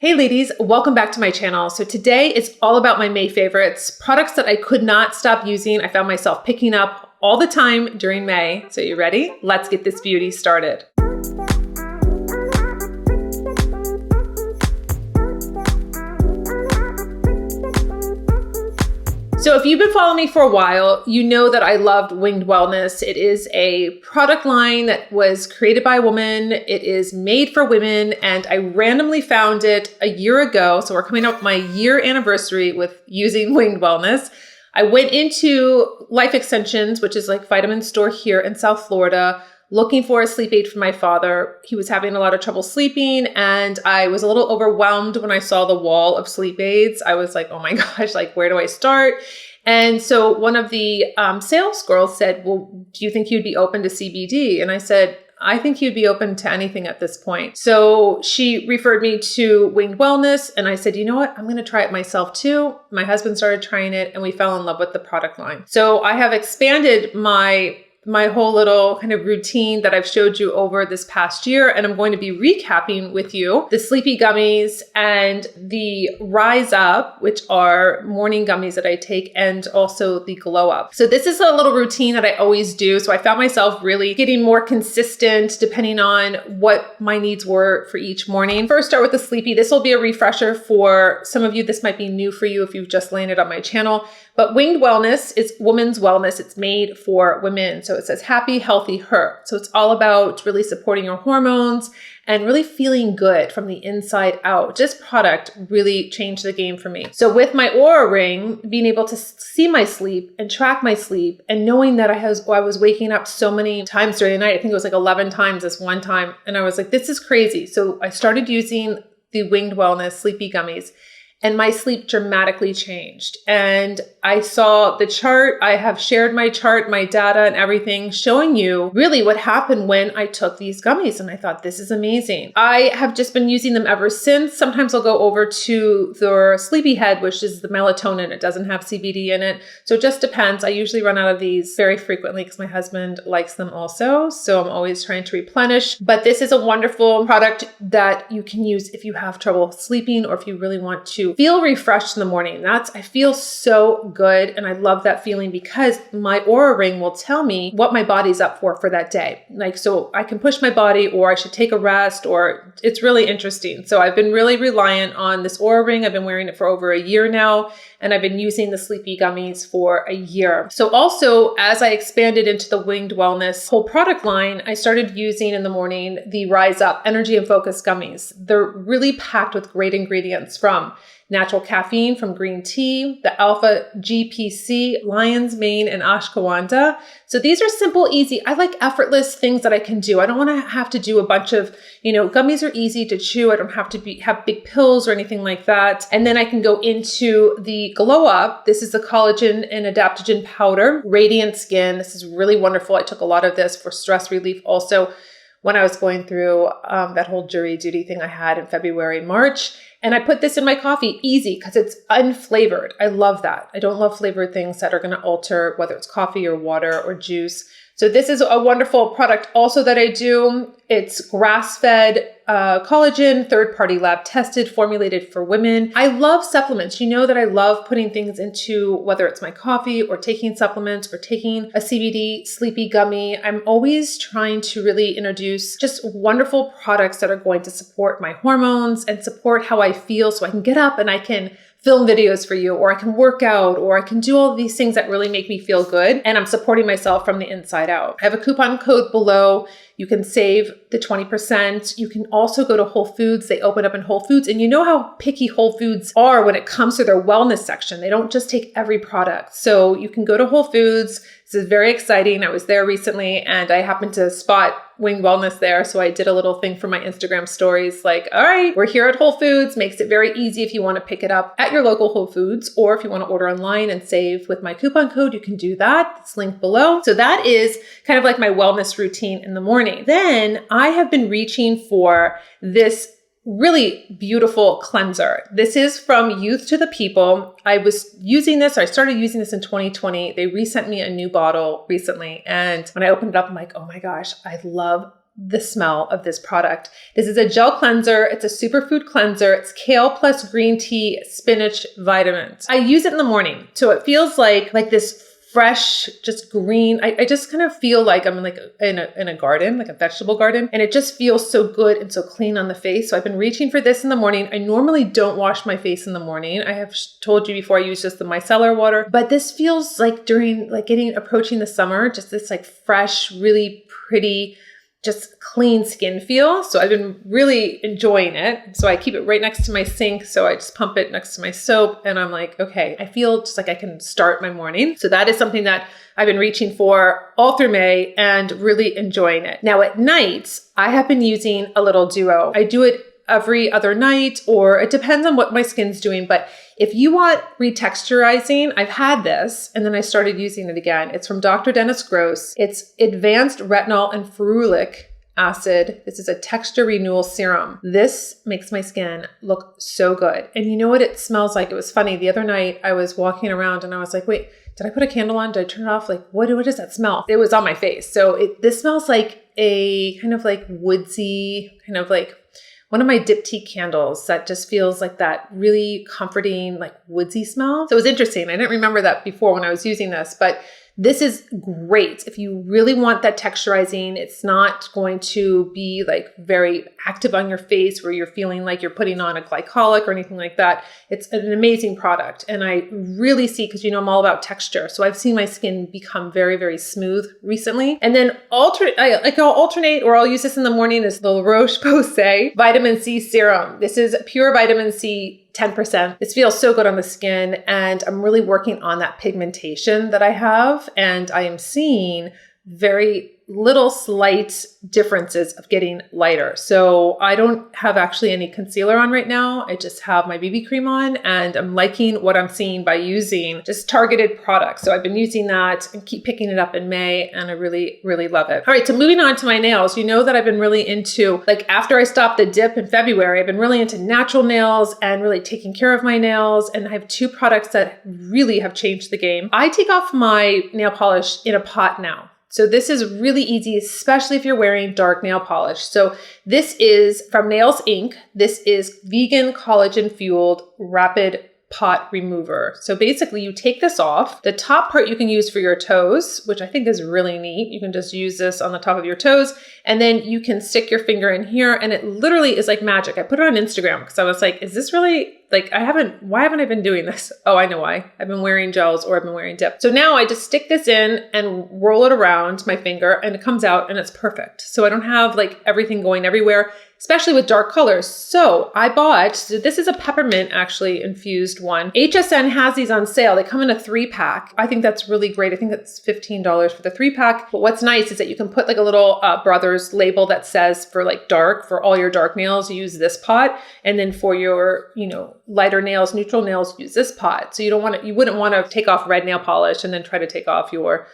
Hey ladies, welcome back to my channel. So today it's all about my May favorites, products that I could not stop using. I found myself picking up all the time during May. So you ready? Let's get this beauty started. So if you've been following me for a while, you know that I loved Winged Wellness. It is a product line that was created by a woman. It is made for women, and I randomly found it a year ago. So we're coming up my year anniversary with using Winged Wellness. I went into Life Extensions, which is like vitamin store here in South Florida, looking for a sleep aid for my father. He was having a lot of trouble sleeping, and I was a little overwhelmed when I saw the wall of sleep aids. I was like, oh my gosh, like where do I start? And so one of the sales girls said, well, do you think you'd be open to CBD? And I said, I think you'd be open to anything at this point. So she referred me to Winged Wellness, and I said, you know what? I'm going to try it myself too. My husband started trying it, and we fell in love with the product line. So I have expanded my whole little kind of routine that I've showed you over this past year. And I'm going to be recapping with you the Sleepy Gummies and the Rise Up, which are morning gummies that I take, and also the Glow Up. So this is a little routine that I always do. So I found myself really getting more consistent depending on what my needs were for each morning. First, start with the Sleepy. This will be a refresher for some of you. This might be new for you if you've just landed on my channel. But Winged Wellness is women's wellness. It's made for women. So it says happy, healthy, her. So it's all about really supporting your hormones and really feeling good from the inside out. This product really changed the game for me. So with my Oura ring, being able to see my sleep and track my sleep, and knowing that I was waking up so many times during the night, I think it was like 11 times this one time. And I was like, this is crazy. So I started using the Winged Wellness Sleepy Gummies, and my sleep dramatically changed. And I saw the chart. I have shared my chart, my data and everything, showing you really what happened when I took these gummies. And I thought, this is amazing. I have just been using them ever since. Sometimes I'll go over to the Sleepy Head, which is the melatonin. It doesn't have CBD in it. So it just depends. I usually run out of these very frequently because my husband likes them also. So I'm always trying to replenish. But this is a wonderful product that you can use if you have trouble sleeping, or if you really want to feel refreshed in the morning. I feel so good. And I love that feeling because my Oura ring will tell me what my body's up for that day. Like, so I can push my body, or I should take a rest, or it's really interesting. So I've been really reliant on this Oura ring. I've been wearing it for over a year now, and I've been using the Sleepy Gummies for a year. So also, as I expanded into the Winged Wellness whole product line, I started using in the morning the Rise Up Energy and Focus Gummies. They're really packed with great ingredients, from natural caffeine from green tea, the alpha GPC, lion's mane, and ashwagandha. So these are simple, easy. I like effortless things that I can do. I don't want to have to do a bunch of, gummies are easy to chew. I don't have to have big pills or anything like that. And then I can go into the Glow Up. This is the collagen and adaptogen powder, radiant skin. This is really wonderful. I took a lot of this for stress relief also when I was going through that whole jury duty thing I had in February, March. And I put this in my coffee, easy, because it's unflavored. I love that. I don't love flavored things that are going to alter whether it's coffee or water or juice. So this is a wonderful product also that I do. It's grass-fed collagen, third-party lab tested, formulated for women. I love supplements. You know that I love putting things into, whether it's my coffee or taking supplements or taking a CBD sleepy gummy. I'm always trying to really introduce just wonderful products that are going to support my hormones and support how I feel, so I can get up and I can film videos for you, or I can work out, or I can do all of these things that really make me feel good. And I'm supporting myself from the inside out. I have a coupon code below. You can save the 20%. You can also go to Whole Foods. They open up in Whole Foods. And you know how picky Whole Foods are when it comes to their wellness section. They don't just take every product. So you can go to Whole Foods. This is very exciting. I was there recently, and I happened to spot Winged Wellness there. So I did a little thing for my Instagram stories like, all right, we're here at Whole Foods. Makes it very easy if you want to pick it up at your local Whole Foods, or if you want to order online and save with my coupon code, you can do that. It's linked below. So that is kind of like my wellness routine in the morning. Then I have been reaching for this really beautiful cleanser. This is from Youth to the People. I was using this, I started using this in 2020. They resent me a new bottle recently. And when I opened it up, I'm like, oh my gosh, I love the smell of this product. This is a gel cleanser. It's a superfood cleanser. It's kale plus green tea, spinach, vitamins. I use it in the morning. So it feels like this fresh, just green. I just kind of feel like I'm in a garden, like a vegetable garden, and it just feels so good and so clean on the face. So I've been reaching for this in the morning. I normally don't wash my face in the morning. I have told you before I use just the micellar water, but this feels like during approaching the summer, just this like fresh, really pretty, just clean skin feel. So I've been really enjoying it. So I keep it right next to my sink. So I just pump it next to my soap and I'm like, okay, I feel just like I can start my morning. So that is something that I've been reaching for all through May and really enjoying it. Now at night, I have been using a little duo. I do it every other night, or it depends on what my skin's doing. But if you want retexturizing, I've had this and then I started using it again. It's from Dr. Dennis Gross. It's advanced retinol and ferulic acid. This is a texture renewal serum. This makes my skin look so good. And you know what it smells like? It was funny. The other night I was walking around and I was like, wait, did I put a candle on? Did I turn it off? Like, what does that smell? It was on my face. So this smells like a kind of like woodsy, kind of like one of my dip tea candles that just feels like that really comforting, like woodsy smell. So it was interesting. I didn't remember that before when I was using this, but this is great. If you really want that texturizing, it's not going to be like very active on your face where you're feeling like you're putting on a glycolic or anything like that. It's an amazing product. And I really see, because you know I'm all about texture. So I've seen my skin become very, very smooth recently. And then I'll alternate, or I'll use this in the morning, is the La Roche-Posay Vitamin C Serum. This is pure vitamin C, 10%. This feels so good on the skin, and I'm really working on that pigmentation that I have, and I am seeing very little slight differences of getting lighter. So I don't have actually any concealer on right now. I just have my BB cream on, and I'm liking what I'm seeing by using just targeted products. So I've been using that and keep picking it up in May, and I really, really love it. All right, so moving on to my nails. You know that I've been really into, like after I stopped the dip in February, I've been really into natural nails and really taking care of my nails. And I have two products that really have changed the game. I take off my nail polish in a pot now. So this is really easy, especially if you're wearing dark nail polish. So this is from Nails Inc. This is vegan collagen fueled rapid pot remover. So basically you take this off. The top part you can use for your toes, which I think is really neat. You can just use this on the top of your toes, and then you can stick your finger in here, and it literally is like magic. I put it on Instagram because I was like, is this really like, why haven't I been doing this? Oh, I know why. I've been wearing gels or I've been wearing dip. So now I just stick this in and roll it around my finger, and it comes out and it's perfect. So I don't have like everything going everywhere, especially with dark colors. So this is a peppermint actually infused one. HSN has these on sale. They come in a 3-pack. I think that's really great. I think that's $15 for the 3-pack. But what's nice is that you can put like a little Brothers label that says for like dark, for all your dark nails, use this pot. And then for your, lighter nails, neutral nails, use this pot. So you wouldn't want to take off red nail polish and then try to take off your,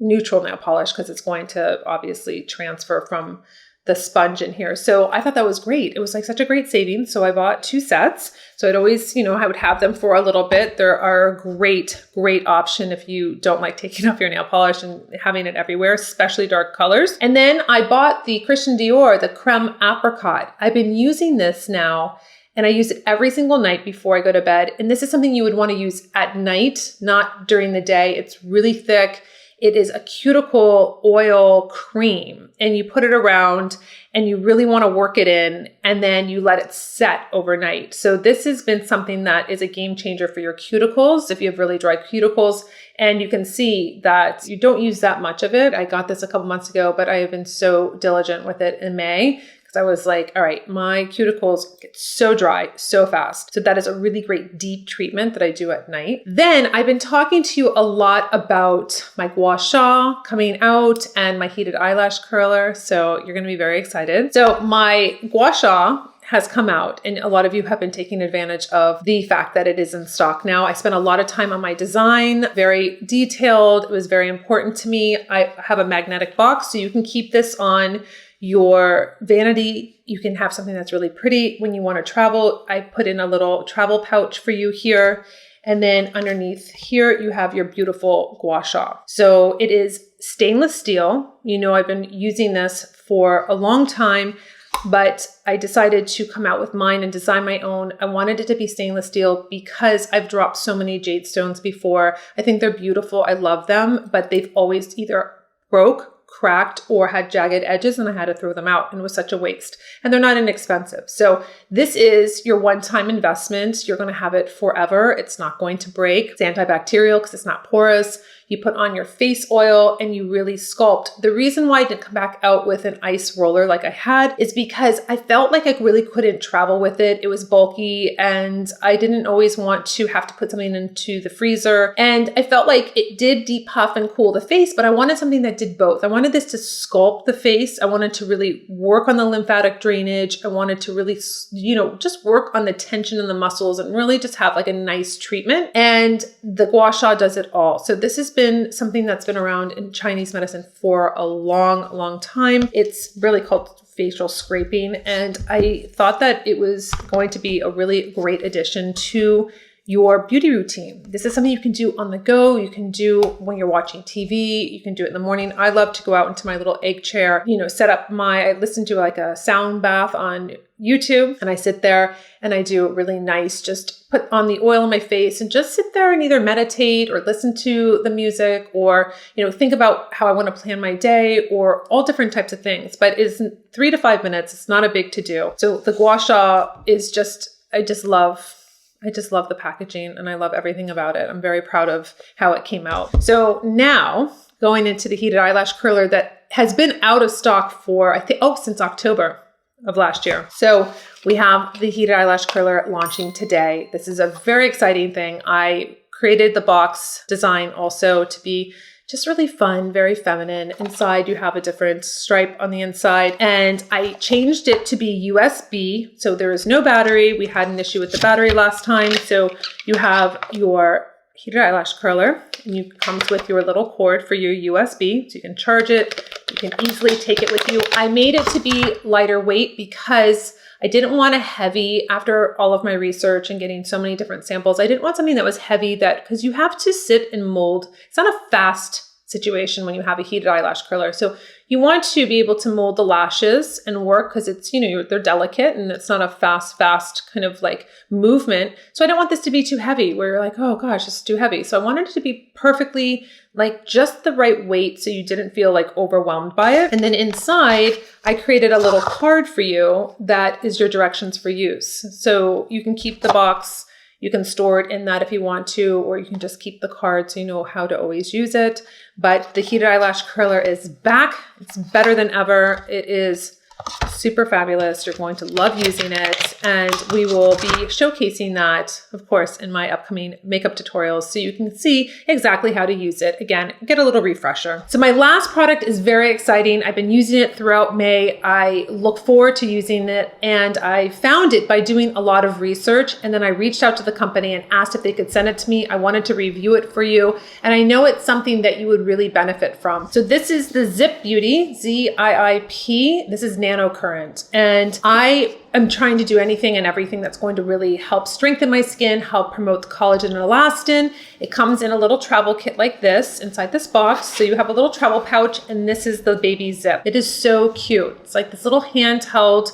neutral nail polish, because it's going to obviously transfer from the sponge in here. So I thought that was great. It was like such a great savings. So I bought 2 sets. So I'd always, I would have them for a little bit. They're a great, great option if you don't like taking off your nail polish and having it everywhere, especially dark colors. And then I bought the Christian Dior, the Creme Apricot. I've been using this now, and I use it every single night before I go to bed. And this is something you would want to use at night, not during the day. It's really thick. It is a cuticle oil cream, and you put it around and you really want to work it in, and then you let it set overnight. So this has been something that is a game changer for your cuticles if you have really dry cuticles. And you can see that you don't use that much of it. I got this a couple months ago, but I have been so diligent with it in May. I was like, all right, my cuticles get so dry so fast. So that is a really great deep treatment that I do at night. Then I've been talking to you a lot about my gua sha coming out and my heated eyelash curler. So you're going to be very excited. So my gua sha has come out, and a lot of you have been taking advantage of the fact that it is in stock now. I spent a lot of time on my design, very detailed. It was very important to me. I have a magnetic box, so you can keep this on your vanity. You can have something that's really pretty when you want to travel. I put in a little travel pouch for you here. And then underneath here, you have your beautiful gua sha. So it is stainless steel. You know, I've been using this for a long time, but I decided to come out with mine and design my own. I wanted it to be stainless steel because I've dropped so many jade stones before. I think they're beautiful. I love them, but they've always either broke, cracked, or had jagged edges, and I had to throw them out, and it was such a waste. And they're not inexpensive. So this is your one-time investment. You're going to have it forever. It's not going to break. It's antibacterial because it's not porous. You put on your face oil and you really sculpt. The reason why I didn't come back out with an ice roller like I had is because I felt like I really couldn't travel with it. It was bulky and I didn't always want to have to put something into the freezer. And I felt like it did depuff and cool the face, but I wanted something that did both. I wanted this to sculpt the face. I wanted to really work on the lymphatic drainage. I wanted to really, just work on the tension in the muscles and really just have like a nice treatment. And the gua sha does it all. So this has been something that's been around in Chinese medicine for a long, long time. It's really called facial scraping. And I thought that it was going to be a really great addition to your beauty routine. This is something you can do on the go. You can do when you're watching TV. You can do it in the morning. I love to go out into my little egg chair, I listen to like a sound bath on YouTube, and I sit there and I do really nice, just put on the oil on my face and just sit there and either meditate or listen to the music or, think about how I want to plan my day or all different types of things. But it's 3 to 5 minutes. It's not a big to do. So the gua sha is I just love the packaging and I love everything about it. I'm very proud of how it came out. So now going into the heated eyelash curler that has been out of stock for, since October of last year. So we have the heated eyelash curler launching today. This is a very exciting thing. I created the box design also to be just really fun, very feminine. Inside, you have a different stripe on the inside. And I changed it to be USB. So there is no battery. We had an issue with the battery last time. So you have your heated eyelash curler and it comes with your little cord for your USB. So you can charge it. You can easily take it with you. I made it to be lighter weight because I didn't want a heavy, after all of my research and getting so many different samples, I didn't want something that was heavy because you have to sit and mold. It's not a fast situation when you have a heated eyelash curler. So you want to be able to mold the lashes and work because it's, they're delicate and it's not a fast kind of like movement. So I don't want this to be too heavy where you're like, oh gosh, this is too heavy. So I wanted it to be perfectly like just the right weight so you didn't feel like overwhelmed by it. And then inside, I created a little card for you that is your directions for use. So you can keep the box, you can store it in that if you want to, or you can just keep the card so you know how to always use it. But the heated eyelash curler is back. It's better than ever. It is super fabulous. You're going to love using it. And we will be showcasing that, of course, in my upcoming makeup tutorials so you can see exactly how to use it. Again, get a little refresher. So my last product is very exciting. I've been using it throughout May. I look forward to using it, and I found it by doing a lot of research. And then I reached out to the company and asked if they could send it to me. I wanted to review it for you. And I know it's something that you would really benefit from. So this is the ZIIP Beauty, ZIIP. This is nano-current. And I am trying to do anything and everything that's going to really help strengthen my skin, help promote the collagen and elastin. It comes in a little travel kit like this inside this box. So you have a little travel pouch, and this is the baby zip. It is so cute. It's like this little handheld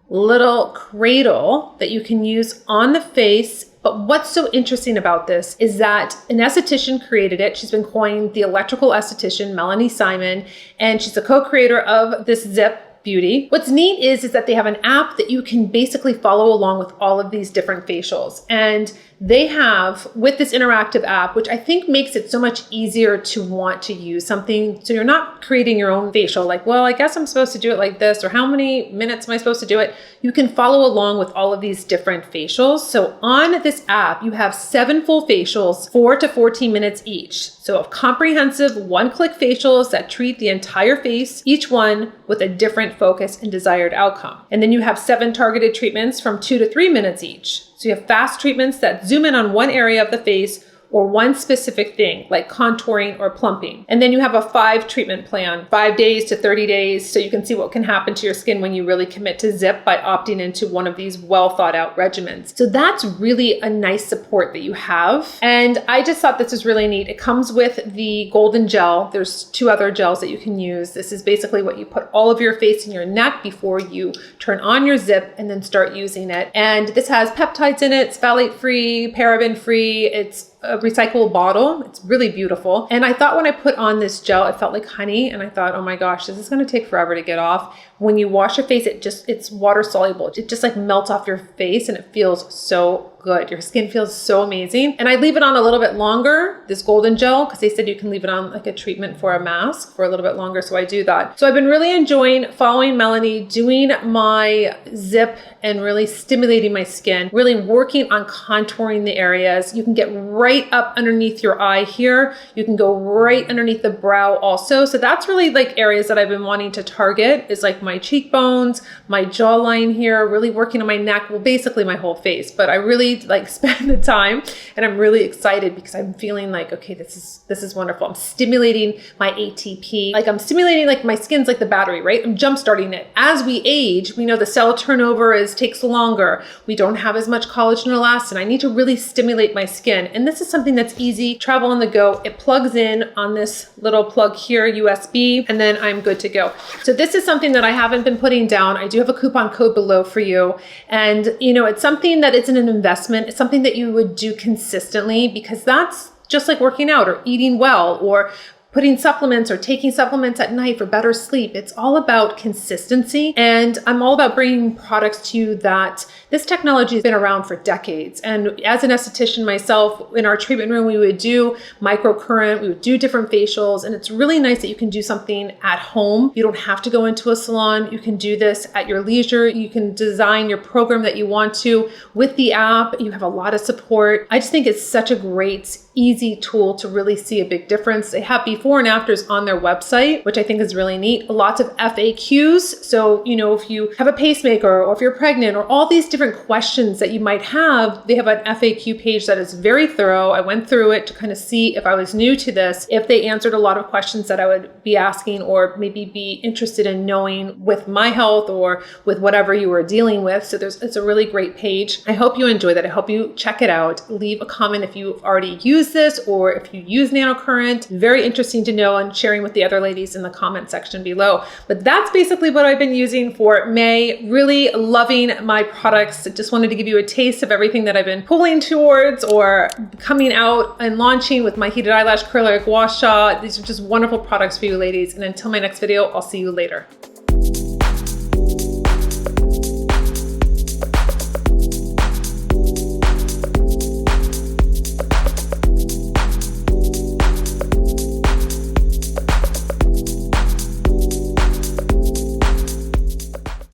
little cradle that you can use on the face. But what's so interesting about this is that an esthetician created it. She's been coined the electrical esthetician, Melanie Simon, and she's a co-creator of this ZIIP Beauty. What's neat is that they have an app that you can basically follow along with all of these different facials. And they have, with this interactive app, which I think makes it so much easier to want to use something. So you're not creating your own facial, like, well, I guess I'm supposed to do it like this, or how many minutes am I supposed to do it? You can follow along with all of these different facials. So on this app, you have 7 full facials, 4 to 14 minutes each. So of comprehensive one-click facials that treat the entire face, each one with a different focus and desired outcome. And then you have 7 targeted treatments from 2 to 3 minutes each. So you have fast treatments that zoom in on one area of the face or one specific thing like contouring or plumping. And then you have a 5 treatment plan, 5 days to 30 days. So you can see what can happen to your skin when you really commit to ZIIP by opting into one of these well thought out regimens. So that's really a nice support that you have. And I just thought this was really neat. It comes with the golden gel. There's 2 other gels that you can use. This is basically what you put all of your face and your neck before you turn on your ZIIP and then start using it. And this has peptides in it. It's phthalate free, paraben free. It's a recyclable bottle. It's really beautiful. And I thought when I put on this gel, it felt like honey. And I thought, oh my gosh, this is going to take forever to get off. When you wash your face, it's water soluble. It just like melts off your face and it feels so good. Your skin feels so amazing. And I leave it on a little bit longer, this golden gel, because they said you can leave it on like a treatment for a mask for a little bit longer. So I do that. So I've been really enjoying following Melanie, doing my ZIIP and really stimulating my skin, really working on contouring the areas. You can get right up underneath your eye here. You can go right underneath the brow also. So that's really like areas that I've been wanting to target, is like my cheekbones, my jawline here, really working on my neck, well, basically my whole face. But I really like spend the time and I'm really excited because I'm feeling like, okay, this is wonderful. I'm stimulating my ATP. Like I'm stimulating, like my skin's like the battery, right? I'm jump starting it. As we age, we know the cell turnover takes longer. We don't have as much collagen or elastin. I need to really stimulate my skin. And this is something that's easy, travel on the go. It plugs in on this little plug here, USB, and then I'm good to go. So this is something that I haven't been putting down. I do have a coupon code below for you. And you know, it's something that isn't an investment. It's something that you would do consistently, because that's just like working out or eating well or putting supplements or taking supplements at night for better sleep. It's all about consistency. And I'm all about bringing products to you that this technology has been around for decades. And as an esthetician myself, in our treatment room, we would do microcurrent, we would do different facials. And it's really nice that you can do something at home. You don't have to go into a salon. You can do this at your leisure. You can design your program that you want to with the app. You have a lot of support. I just think it's such a great, easy tool to really see a big difference. They have before and afters on their website, which I think is really neat. Lots of FAQs. So, you know, if you have a pacemaker or if you're pregnant or all these different questions that you might have, they have an FAQ page that is very thorough. I went through it to kind of see if I was new to this, if they answered a lot of questions that I would be asking or maybe be interested in knowing with my health or with whatever you were dealing with. So it's a really great page. I hope you enjoy that. I hope you check it out. Leave a comment if you've already used this or if you use nano-current. Very interesting to know, and sharing with the other ladies in the comment section below. But that's basically what I've been using for May. Really loving my products. Just wanted to give you a taste of everything that I've been pulling towards or coming out and launching with my heated eyelash curler, gua sha. These are just wonderful products for you ladies. And until my next video, I'll see you later.